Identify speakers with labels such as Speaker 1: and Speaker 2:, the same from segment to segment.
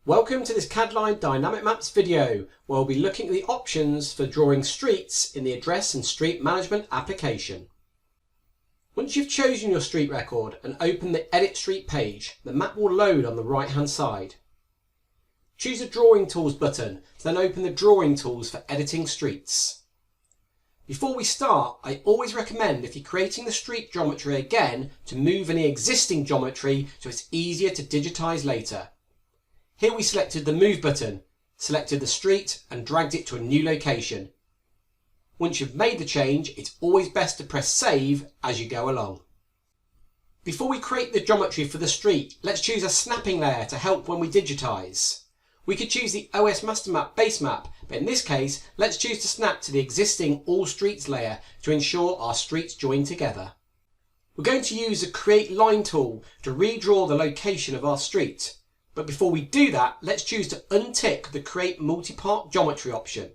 Speaker 1: Welcome to this Cadline Dynamic Maps video, where we'll be looking at the options for drawing streets in the Address and Street Management application. Once you've chosen your street record and open the Edit Street page, the map will load on the right hand side. Choose the Drawing Tools button to then open the Drawing Tools for editing streets. Before we start, I always recommend, if you're creating the street geometry again, to move any existing geometry so it's easier to digitise later. Here we selected the Move button, selected the street and dragged it to a new location. Once you've made the change, it's always best to press Save as you go along. Before we create the geometry for the street, let's choose a snapping layer to help when we digitise. We could choose the OS Master Map base map, but in this case, let's choose to snap to the existing All Streets layer to ensure our streets join together. We're going to use the Create Line tool to redraw the location of our street. But before we do that, let's choose to untick the Create Multi-Part Geometry option.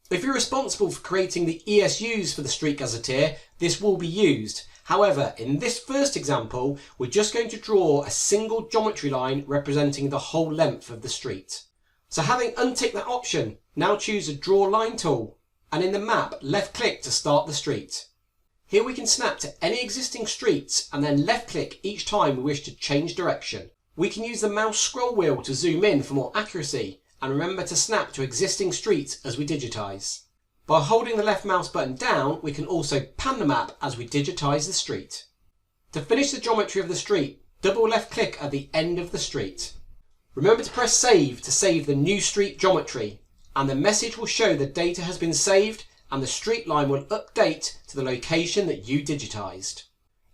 Speaker 1: If you're responsible for creating the ESUs for the Street Gazetteer, this will be used. However, in this first example, we're just going to draw a single geometry line representing the whole length of the street. So having unticked that option, now choose the Draw Line tool, and in the map, left-click to start the street. Here we can snap to any existing streets and then left-click each time we wish to change direction. We can use the mouse scroll wheel to zoom in for more accuracy, and remember to snap to existing streets as we digitise. By holding the left mouse button down, we can also pan the map as we digitise the street. To finish the geometry of the street, double left click at the end of the street. Remember to press Save to save the new street geometry, and the message will show the data has been saved and the street line will update to the location that you digitised.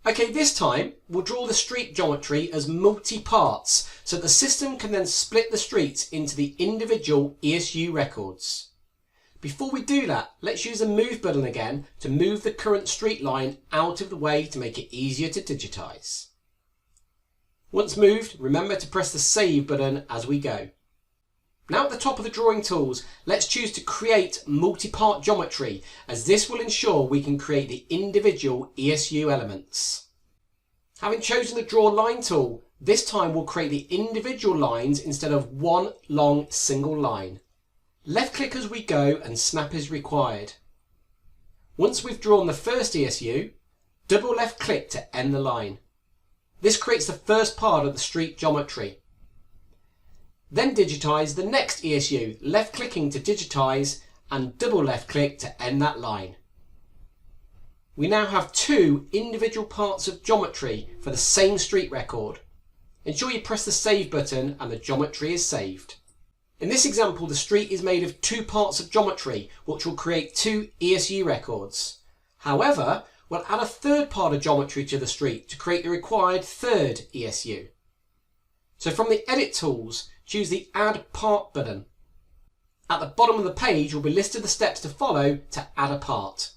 Speaker 1: Okay, this time we'll draw the street geometry as multi-parts so the system can then split the streets into the individual ESU records. Before we do that, let's use the Move button again to move the current street line out of the way to make it easier to digitise. Once moved, remember to press the Save button as we go. Now at the top of the drawing tools, let's choose to create multi-part geometry, as this will ensure we can create the individual ESU elements. Having chosen the Draw Line tool, this time we'll create the individual lines instead of one long single line. Left click as we go and snap as required. Once we've drawn the first ESU, double left click to end the line. This creates the first part of the street geometry. Then digitise the next ESU, left clicking to digitise and double left click to end that line. We now have two individual parts of geometry for the same street record. Ensure you press the Save button and the geometry is saved. In this example, the street is made of two parts of geometry, which will create two ESU records. However, we'll add a third part of geometry to the street to create the required third ESU. So from the Edit tools, choose the Add Part button. At the bottom of the page will be listed the steps to follow to add a part.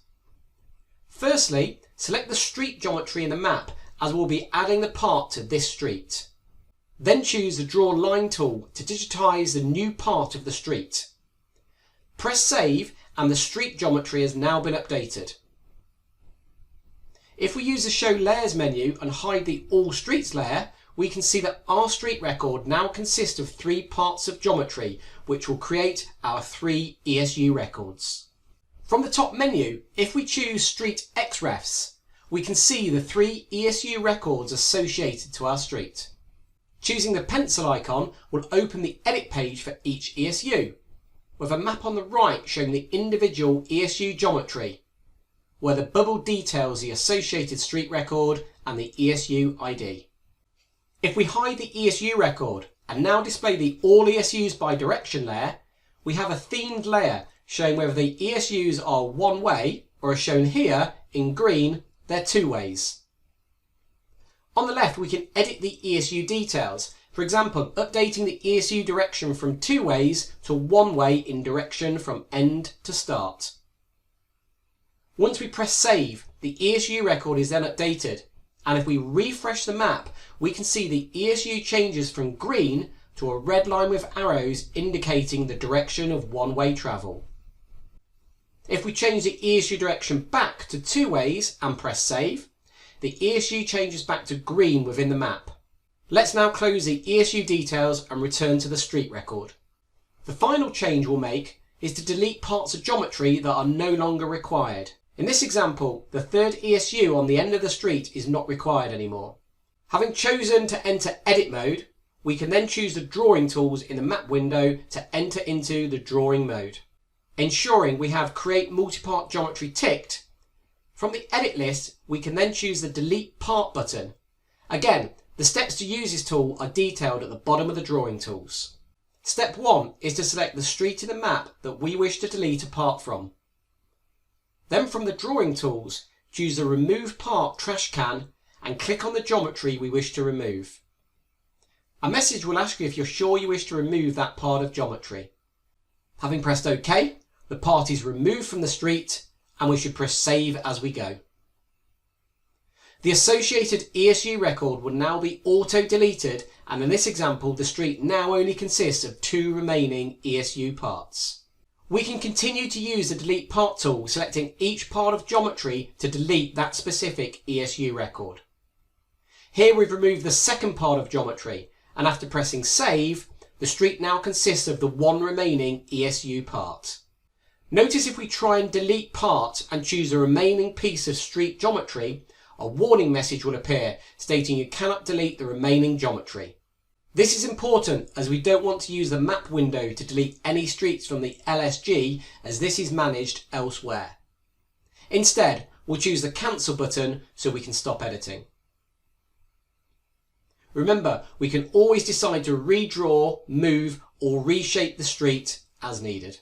Speaker 1: Firstly, select the street geometry in the map, as we'll be adding the part to this street. Then choose the Draw Line tool to digitise the new part of the street. Press Save and the street geometry has now been updated. If we use the Show Layers menu and hide the All Streets layer, we can see that our street record now consists of three parts of geometry, which will create our three ESU records. From the top menu, if we choose Street XREFs, we can see the three ESU records associated to our street. Choosing the pencil icon will open the edit page for each ESU, with a map on the right showing the individual ESU geometry, where the bubble details the associated street record and the ESU ID. If we hide the ESU record and now display the All ESUs by Direction layer, we have a themed layer showing whether the ESUs are one way, or as shown here in green, they're two ways. On the left we can edit the ESU details, for example updating the ESU direction from two ways to one way in direction from end to start. Once we press Save, the ESU record is then updated. And if we refresh the map, we can see the ESU changes from green to a red line with arrows indicating the direction of one-way travel. If we change the ESU direction back to 2 ways and press save, the ESU changes back to green within the map. Let's now close the ESU details and return to the street record. The final change we'll make is to delete parts of geometry that are no longer required. In this example, the third ESU on the end of the street is not required anymore. Having chosen to enter edit mode, we can then choose the drawing tools in the map window to enter into the drawing mode. Ensuring we have create multi-part geometry ticked, from the edit list we can then choose the delete part button. Again, the steps to use this tool are detailed at the bottom of the drawing tools. Step 1 is to select the street in the map that we wish to delete a part from. Then from the drawing tools, choose the remove part trash can and click on the geometry we wish to remove. A message will ask you if you're sure you wish to remove that part of geometry. Having pressed OK, the part is removed from the street and we should press save as we go. The associated ESU record will now be auto-deleted, and in this example the street now only consists of 2 remaining ESU parts. We can continue to use the delete part tool, selecting each part of geometry to delete that specific ESU record. Here we've removed the second part of geometry, and after pressing save, the street now consists of the 1 remaining ESU part. Notice if we try and delete part and choose the remaining piece of street geometry, a warning message will appear stating you cannot delete the remaining geometry. This is important as we don't want to use the map window to delete any streets from the LSG, as this is managed elsewhere. Instead, we'll choose the cancel button so we can stop editing. Remember, we can always decide to redraw, move or reshape the street as needed.